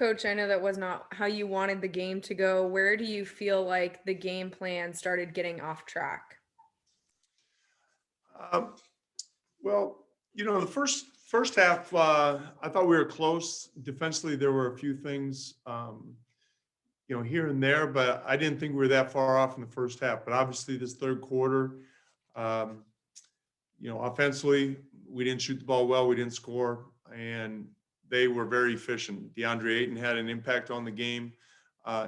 Coach, I know that was not how you wanted the game to go. Where do you feel like the game plan started getting off track? Um, well, the first half, I thought we were close. Defensively, there were a few things, here and there, but I didn't think we were that far off in the first half. But obviously, this third quarter, um, offensively, we didn't shoot the ball well, we didn't score, and they were very efficient. DeAndre Ayton had an impact on the game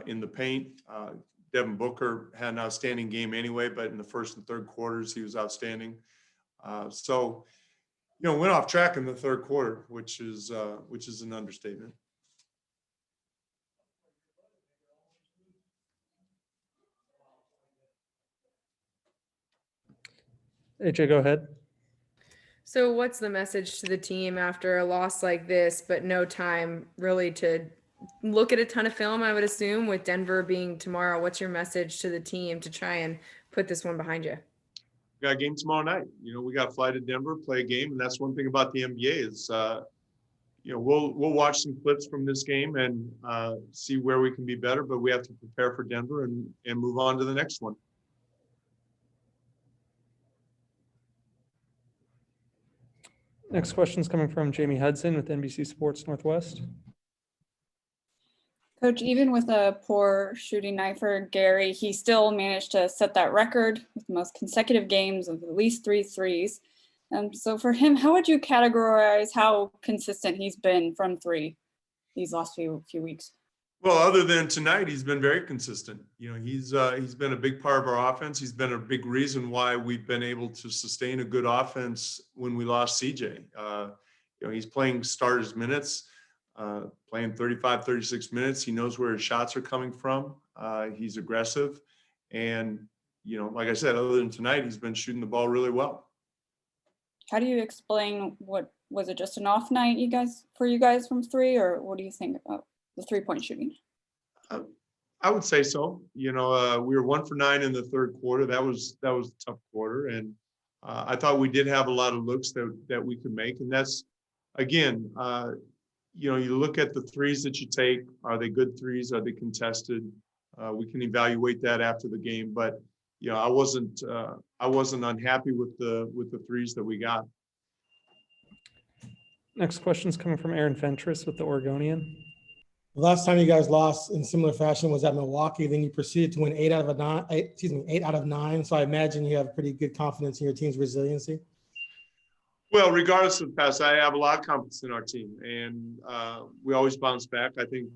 in the paint. Devin Booker had an outstanding game anyway, but in the first and third quarters, he was outstanding. So, went off track in the third quarter, which is an understatement. AJ, go ahead. So, what's the message to the team after a loss like this, but no time really to look at a ton of film, I would assume, with Denver being tomorrow? What's your message to the team to try and put this one behind you? We got a game tomorrow night. We got to fly to Denver, play a game, and that's one thing about the NBA is, we'll watch some clips from this game and see where we can be better, but we have to prepare for Denver and move on to the next one. Next question is coming from Jamie Hudson with NBC Sports Northwest. Coach, even with a poor shooting night for Gary, he still managed to set that record with the most consecutive games of at least 3 threes. So for him, how would you categorize how consistent he's been from 3 these last few weeks? Well, other than tonight, he's been very consistent. He's been a big part of our offense. He's been a big reason why we've been able to sustain a good offense when we lost CJ. He's playing starters minutes, playing 35, 36 minutes. He knows where his shots are coming from. He's aggressive. And, like I said, other than tonight, he's been shooting the ball really well. How do you explain was it just an off night for you guys from 3, or what do you think about the 3-point shooting? I would say so. We were 1 for 9 in the third quarter. That was a tough quarter. And I thought we did have a lot of looks that we could make. And that's, again, you look at the threes that you take. Are they good threes? Are they contested? We can evaluate that after the game. But I wasn't unhappy with the threes that we got. Next question is coming from Aaron Fentress with the Oregonian. The last time you guys lost in similar fashion was at Milwaukee. Then you proceeded to win 8 out of 9. So I imagine you have pretty good confidence in your team's resiliency. Well, regardless of the past, I have a lot of confidence in our team, and we always bounce back. I think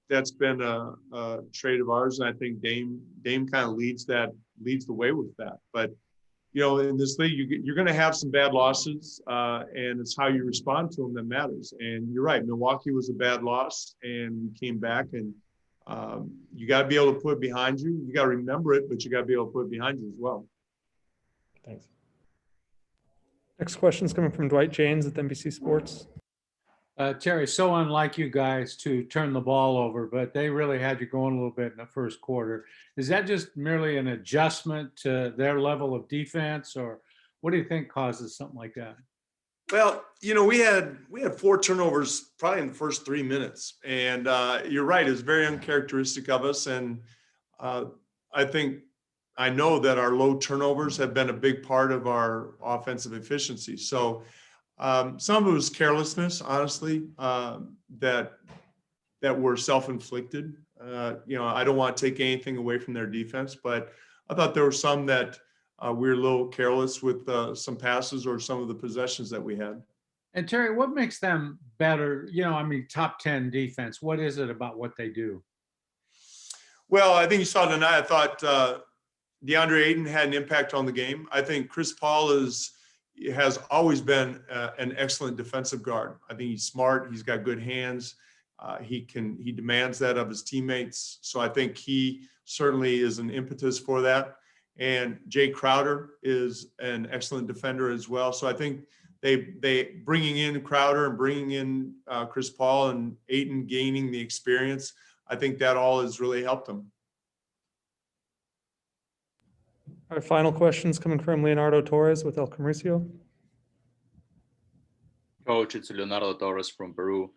that's been a trait of ours, and I think Dame kind of leads the way with that. But in this league, you're going to have some bad losses, and it's how you respond to them that matters. And you're right, Milwaukee was a bad loss, and we came back, and you got to be able to put it behind you. You got to remember it, but you got to be able to put it behind you as well. Thanks. Next question is coming from Dwight James at NBC Sports. Terry, so unlike you guys to turn the ball over, but they really had you going a little bit in the first quarter. Is that just merely an adjustment to their level of defense, or what do you think causes something like that? Well, we had 4 turnovers probably in the first 3 minutes, and you're right, it's very uncharacteristic of us. And I know that our low turnovers have been a big part of our offensive efficiency. So some of it was carelessness, honestly, that were self-inflicted. I don't want to take anything away from their defense, but I thought there were some that we were a little careless with some passes or some of the possessions that we had. And Terry, what makes them better? Top 10 defense. What is it about what they do? Well, I think you saw tonight, I thought DeAndre Ayton had an impact on the game. I think Chris Paul has always been an excellent defensive guard. I think he's smart. He's got good hands. He demands that of his teammates. So I think he certainly is an impetus for that. And Jay Crowder is an excellent defender as well. So I think they bringing in Crowder and bringing in Chris Paul and Ayton gaining the experience, I think that all has really helped them. Our final question is coming from Leonardo Torres with El Comercio. Coach, it's Leonardo Torres from Peru.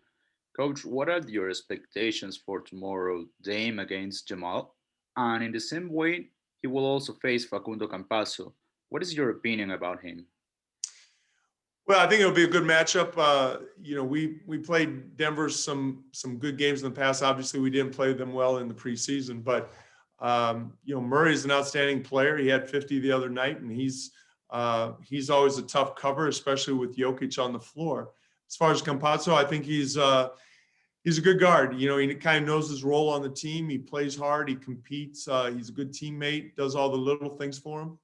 Coach, what are your expectations for tomorrow game against Jamal? And in the same way, he will also face Facundo Campaso. What is your opinion about him? Well, I think it'll be a good matchup. We played Denver some good games in the past. Obviously, we didn't play them well in the preseason, but Murray's an outstanding player. He had 50 the other night, and he's always a tough cover, especially with Jokic on the floor. As far as Campazzo, I think he's a good guard. He kind of knows his role on the team. He plays hard. He competes. He's a good teammate. Does all the little things for him.